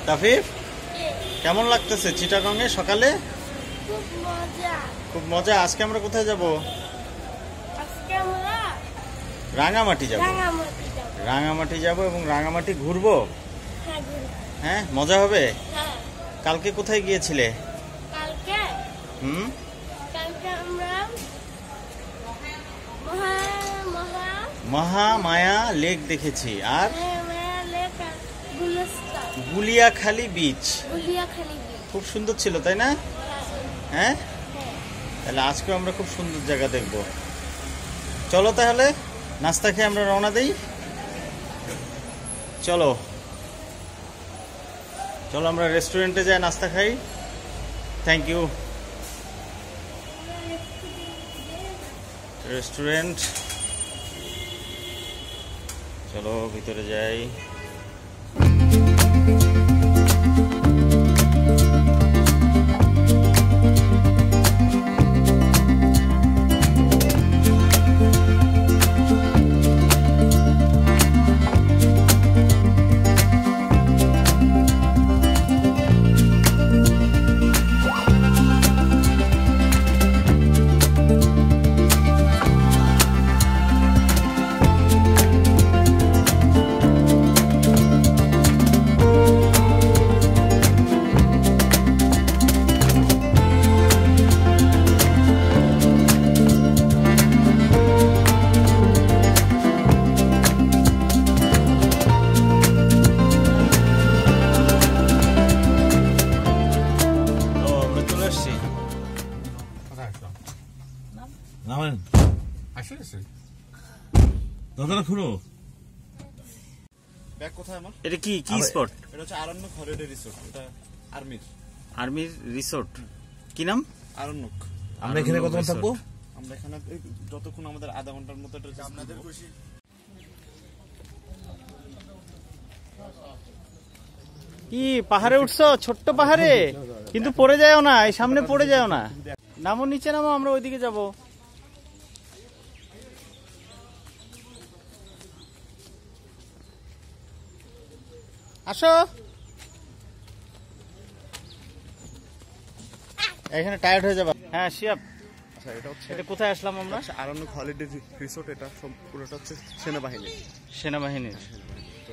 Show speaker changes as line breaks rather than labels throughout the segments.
তাফিফ, কেমন লাগতেছে চিটাগংয়ে সকালে? খুব মজা। আজকে আমরা কোথায় যাব? রাঙামাটি যাব। রাঙামাটি যাব এবং রাঙামাটি ঘুরবো। হ্যাঁ, মজা হবে। কালকে কোথায় গিয়েছিলে? মহামায়া লেক দেখেছি। আর গুলিয়াখালী বিচ খুব সুন্দর ছিল, তাই না? হ্যাঁ, তাহলে আজকে আমরা খুব সুন্দর জায়গা দেখব। চলো তাহলে নাস্তা খেয়ে আমরা রওনা দেই। চলো চলো আমরা রেস্টুরেন্টে যাই, নাস্তা খাই। Thank you. রেস্টুরেন্ট, চলো ভিতরে যাই। এটা কি কি স্পট?
এটা হচ্ছে আরণ্যক হলিডে রিসোর্ট। এটা
আর্মির রিসোর্ট। কি নাম?
আরণ্যক।
আমরা এখানে কতক্ষণ থাকবো?
আমরা এখানে যতক্ষণ আমাদের আধা ঘন্টার মতো। এটা আপনাদের খুশি।
কি পাহাড়ে উঠছো? ছোট্ট পাহাড়ে, কিন্তু পড়ে যাও না, এই সামনে পড়ে যাও না। নামো, নিচে নামো, আমরা ওইদিকে যাব। আসো, এখানে টায়ার্ড হয়ে যাবে। হ্যাঁ শিয়াব।
আচ্ছা, এটা
কোথায় আসলাম আমরা?
Aranyak holiday resort. এটা পুরোটা হচ্ছে
সেনাবাহিনীর।
তো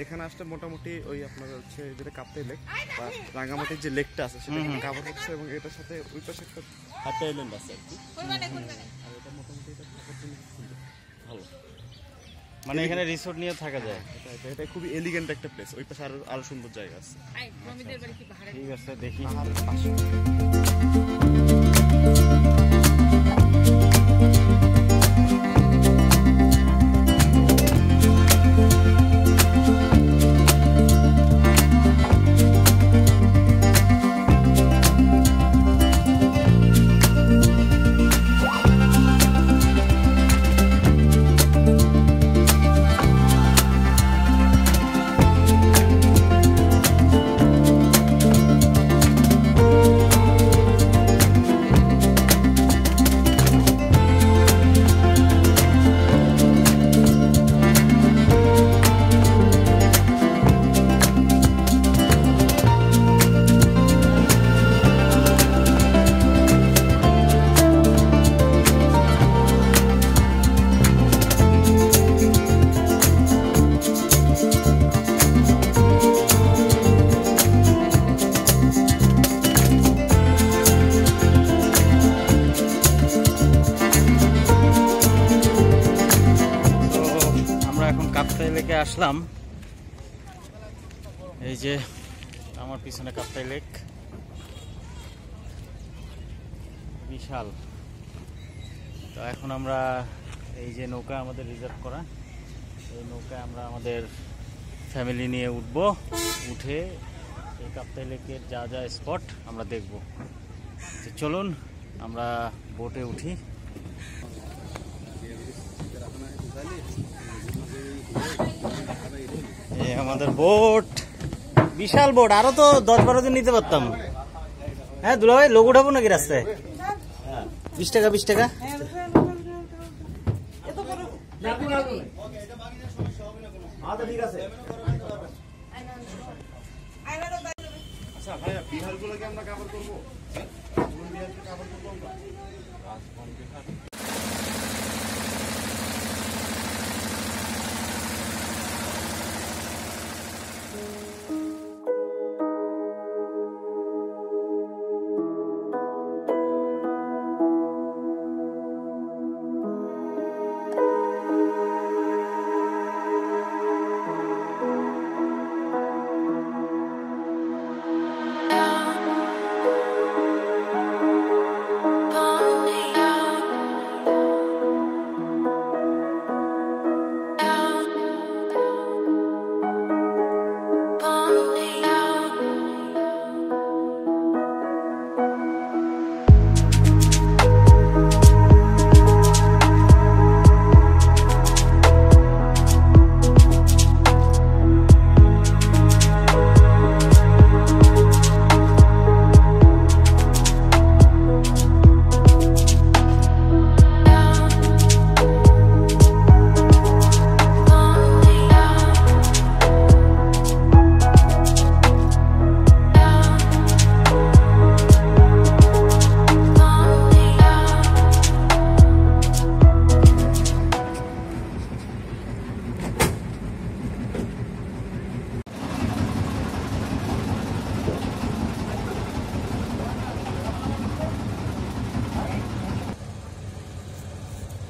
এখানে আসলে মোটামুটি ওই আপনার হচ্ছে যেটা কাপ্তাই লেক বা রাঙামাটির যে লেকটা আছে সেটা কাভার হচ্ছে, এবং এটার সাথে ওই পাশে একটা হ্যাপি আইল্যান্ড আছে আর কি। আর এটা মোটামুটি এটা থাকার জন্য ভালো,
মানে এখানে রিসোর্ট নিয়ে থাকা যায়।
এটা খুবই এলিগেন্ট একটা প্লেস। ওই পাশে আরো সুন্দর জায়গা আছে।
ঠিক আছে, দেখি। কাপ্তাই লেকে আসলাম। এই যে আমার পিছনে কাপ্তাই লেক, বিশাল। তো এখন আমরা এই যে নৌকা আমাদের রিজার্ভ করা, এই নৌকায় আমরা আমাদের ফ্যামিলি নিয়ে উঠবো। উঠে এই কাপ্তাই লেকের যা যা স্পট আমরা দেখব। চলুন আমরা বোটে উঠি। এই আমাদের বোট, বিশাল বোট। আরো তো 10-12 জন নিতে পারতাম। হ্যাঁ দুলা ভাই, লোক উঠাবো নাকি রাস্তায়? 20 টাকা 20 টাকা।
আচ্ছা ভাইয়া বিহারগুলোকে আমরা কভার করবো, বিহারকে কভার করবো আমরা। রাজবন বিহার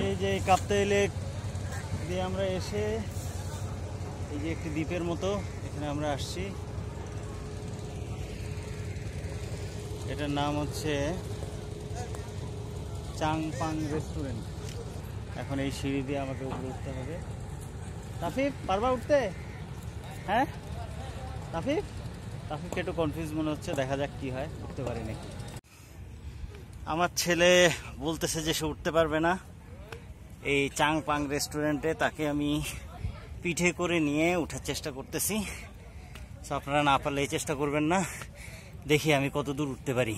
এই যে কাপ্তাই লেক দিয়ে আমরা এসে এই যে একটি দ্বীপের মতো এখানে আমরা আসছি। এটার নাম হচ্ছে চাংপাং রেস্টুরেন্ট। এখন এই সিঁড়ি দিয়ে আমাকে উপরে উঠতে হবে। তাফিফ পারবা উঠতে? হ্যাঁ তাফিফ, তাফিফকে একটু কনফিউজ মনে হচ্ছে, দেখা যাক কি হয়, উঠতে পারি নাকি। আমার ছেলে বলতেছে যে সে উঠতে পারবে না এই চাংপাং রেস্টুরেন্টে, তাকে আমি পিঠে করে নিয়ে ওঠার চেষ্টা করতেছি। সো আপনারা না পারলে এই চেষ্টা করবেন না, দেখি আমি কত দূর উঠতে পারি।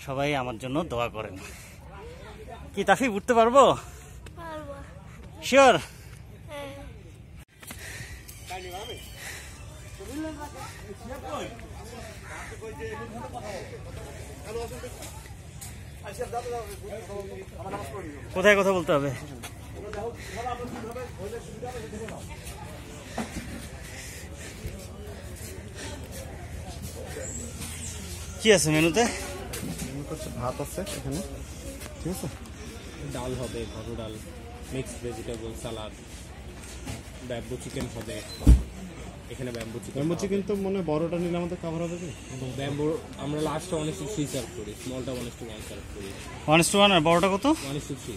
সবাই আমার জন্য দোয়া করেন। কি তাফিফ উঠতে পারবো? শিওর? কোথায় কথা বলতে হবে? কি আছে মেনুতে?
ভাত আছে এখানে, ঠিক আছে,
ডাল হবে, ঘর ডাল, মিক্স ভেজিটেবল সালাদ, ব্যাম্বু চিকেন হবে। এখানে ব্যাম্বু
চিকেন তো মনে হয় বড়টা নিলে আমাদের কভার হবে কি?
ব্যাম্বু আমরা লাস্টে 1:3 সার্ভ করি, স্মলটা 1:1 সার্ভ করি।
1:1 আর বড়টা কত?
1:3।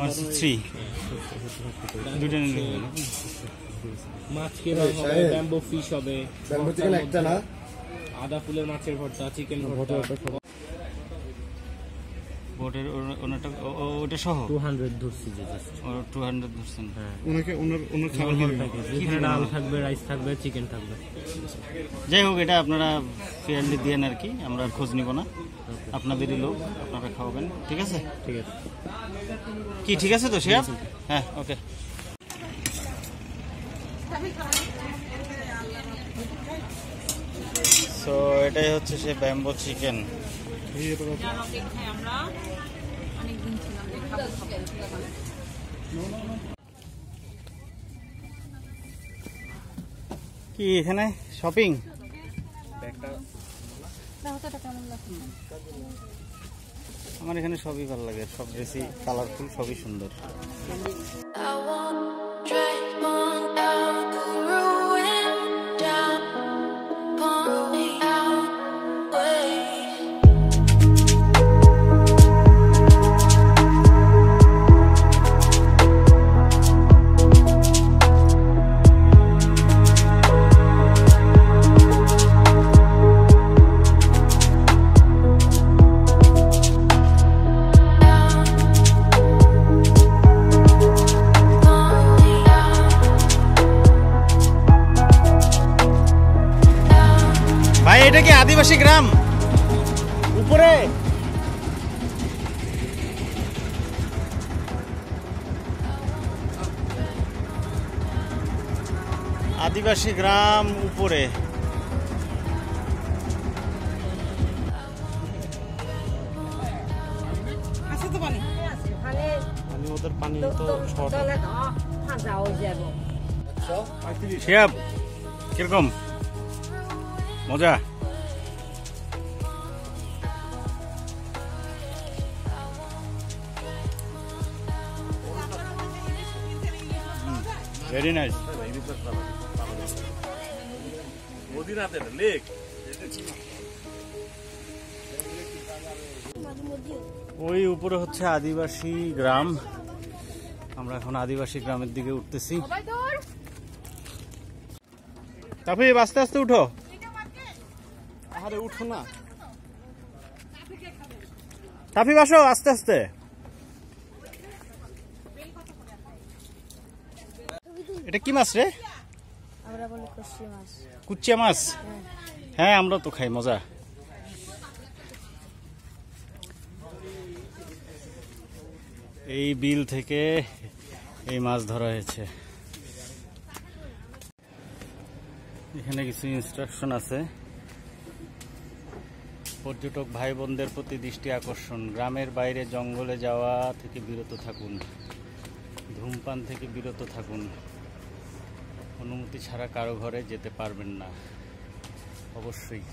1:3 দুটো নিলে হবে না?
মাছ কেবাব হবে, ব্যাম্বু ফিশ হবে,
ব্যাম্বু চিকেন একটা না,
আদা ফুলের মাছের ভর্তা, চিকেন ভর্তা।
বোটের ওটা সহ
200 ধরছি যে
200 ধরছেন।
ওনাকে ওনার খাবার
এখানে ডাল থাকবে, রাইস থাকবে, চিকেন থাকবে।
যাই হোক, এটা আপনারা ফেয়ারলি দেন আর কি, আমরা আর খোঁজ নিব না, আপনাদেরই লোক, আপনারা খাওয়াবেন, ঠিক আছে?
ঠিক আছে।
কি ঠিক আছে তো শেয়ার? হ্যাঁ ওকে। সো এটাই হচ্ছে সে ব্যাম্বো চিকেন। কি এখানে শপিং? আমার এখানে সবই ভালো লাগে, সব ড্রেসই কালারফুল, সবই সুন্দর। ভাই এটা কি আদিবাসী গ্রাম? উপরে আদিবাসী গ্রাম, উপরে
ওদের পানি তো শর্ট।
শিহাব কিরকম মজা? Very nice. ওই উপরে হচ্ছে আদিবাসী গ্রাম, আমরা এখন আদিবাসী গ্রামের দিকে উঠতেছি। তারপরে আস্তে আস্তে উঠো।
আরে উঠো না,
তাফি বাসো আস্তে আস্তে। এটা কি মাছ রে?
আমরা বলি কষি মাছ।
কুচিয়া মাছ? হ্যাঁ আমরা তো খাই, মজা। এই বিল থেকে এই মাছ ধরা হয়েছে। এখানে কিছু ইনস্ট্রাকশন আছে। পর্যটক ভাই বোনদের প্রতি দৃষ্টি আকর্ষণ, গ্রামের বাইরে জঙ্গলে যাওয়া থেকে বিরত থাকুন, ধূমপান থেকে বিরত থাকুন, অনুমতি ছাড়া কারো ঘরে যেতে পারবেন না। অবশ্যই।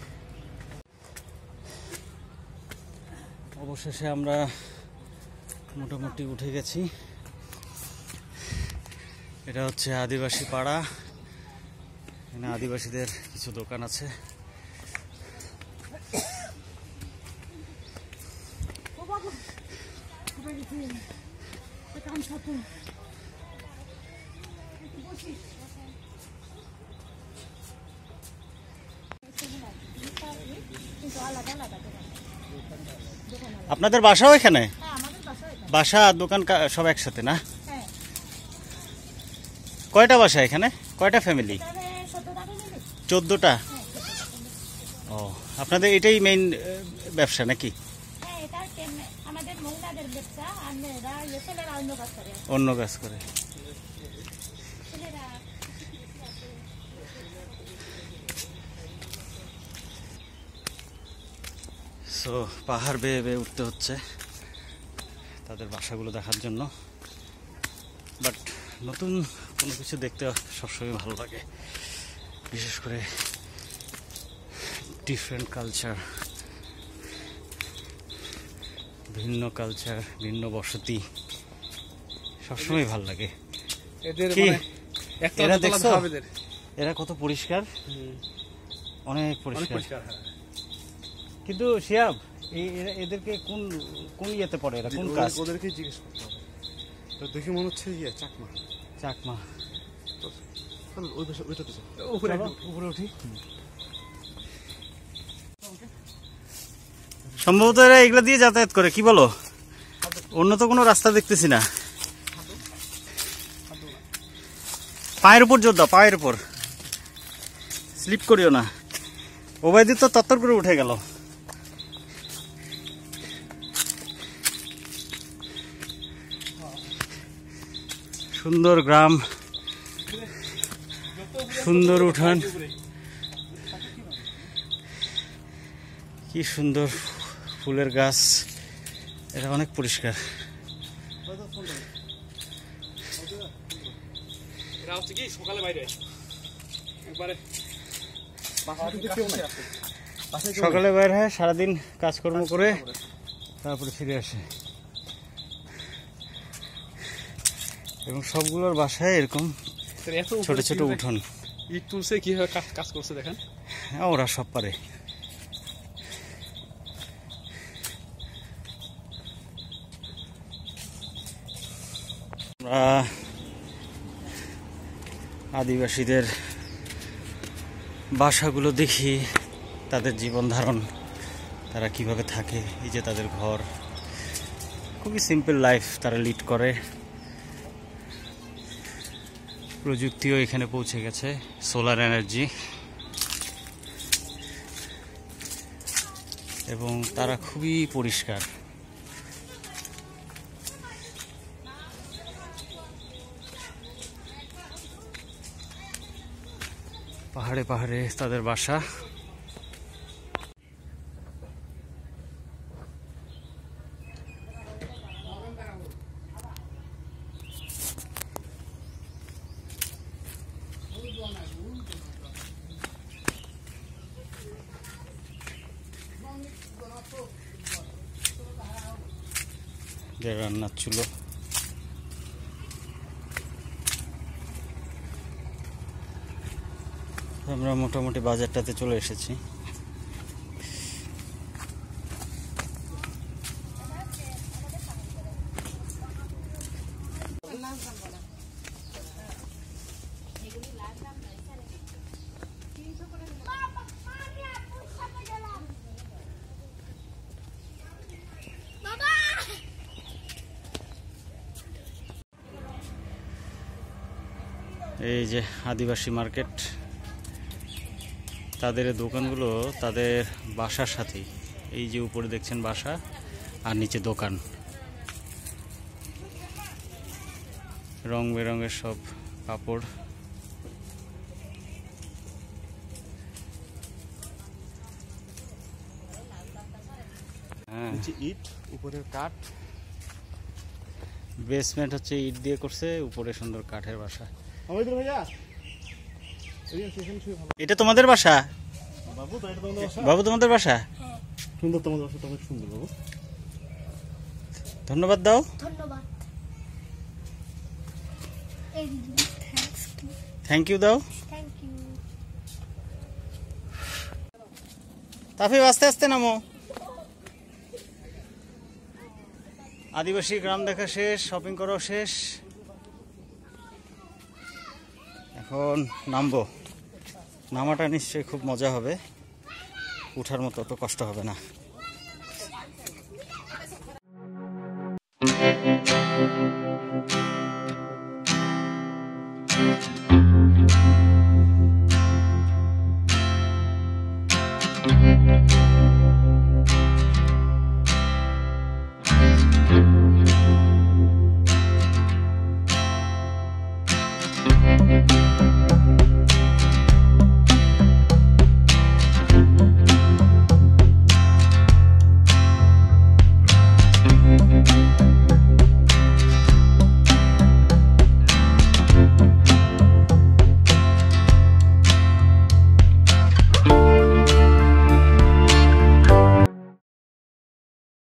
অবশেষে আমরা মোটামুটি উঠে গেছি। এটা হচ্ছে আদিবাসী পাড়া, এখানে আদিবাসীদের কিছু দোকান আছে। আপনাদের বাসাও এখানে? বাসা দোকান সব একসাথে না? কয়টা বাসা এখানে, কয়টা ফ্যামিলি? 14টা। ও, আপনাদের এটাই মেইন ব্যবসা নাকি? অন্য কাজ করে। সো পাহাড় বেয়ে বেয়ে উঠতে হচ্ছে তাদের বাসাগুলো দেখার জন্য। বাট নতুন কোনো কিছু দেখতে সবসময় ভালো লাগে, বিশেষ করে ডিফারেন্ট কালচার, ভিন্ন কালচার, ভিন্ন বসতি, সবসময় ভালো লাগে। কি এরা দেখছো, এরা কত পরিষ্কার, অনেক পরিষ্কার। কিন্তু শিয়াব এদেরকে কোন কোন ইয়েতে পড়ে, এরা কোন কাজ?
ওদেরকে জিজ্ঞেস করতে হবে। তো দেখে মনে হচ্ছে চাকমা।
চাকমা।
উপরে উঠি।
সম্ভবত এরা এগুলা দিয়ে যাতায়াত করে, কি বলো? অন্য তো কোনো রাস্তা দেখতেছি না। পায়ের উপর জোর দাও, পায়ের উপর স্লিপ করিও না। ওবায়দি তো তত্তর করে উঠে গেল। সুন্দর গ্রাম, সুন্দর উঠান, কি সুন্দর ফুলের গাছ, এটা অনেক পরিষ্কার। সকালে বাইর হয়, সারাদিন কাজকর্ম করে তারপরে ফিরে আসে। এবং সবগুলোর বাসায় এরকম ছোট ছোট উঠোন।
ইট তুলছে, কিভাবে কাজ করছে দেখেন।
হ্যাঁ, ওরা সব পারে। আদিবাসীদের বাসাগুলো দেখি, তাদের জীবন ধারণ, তারা কিভাবে থাকে, এই যে তাদের ঘর, খুবই সিম্পল লাইফ তারা লিড করে। প্রযুক্তিও এখানে পৌঁছে গেছে, সোলার এনার্জি, এবং তারা খুবই পরিষ্কার। পাহাড়ে পাহাড়ে তাদের বাসা। যে রান্নার চুলো। আমরা মোটামুটি বাজারটাতে চলে এসেছি। এই যে আদিবাসী মার্কেট, তাদের দোকানগুলো তাদের বাসার সাথেই। এই যে উপরে দেখছেন বাসা আর নিচে দোকান, রং বেরঙের সব কাপড়। হ্যাঁ,
নিচে ইট, উপরের কাঠ।
বেসমেন্ট হচ্ছে ইট দিয়ে করছে, উপরে সুন্দর কাঠের বাসা।
আমাদের ভাইয়া এখানে শুয়ে ভালো।
এটা তোমাদের বাসা
বাবু? তো এটা তোমাদের বাসা?
বাবু, তোমাদের বাসা?
সুন্দর, তোমাদের বাসা তো অনেক সুন্দর বাবু।
ধন্যবাদ দাও।
ধন্যবাদ। এই দিদি,
থ্যাংক ইউ দাও।
Thank you.
তাফিফ আস্তে আস্তে নামো। আদিবাসী গ্রাম দেখা শেষ, শপিং করাও শেষ, এখন নামবো। নামাটা নিশ্চয়ই খুব মজা হবে, উঠার মতো অত কষ্ট হবে না।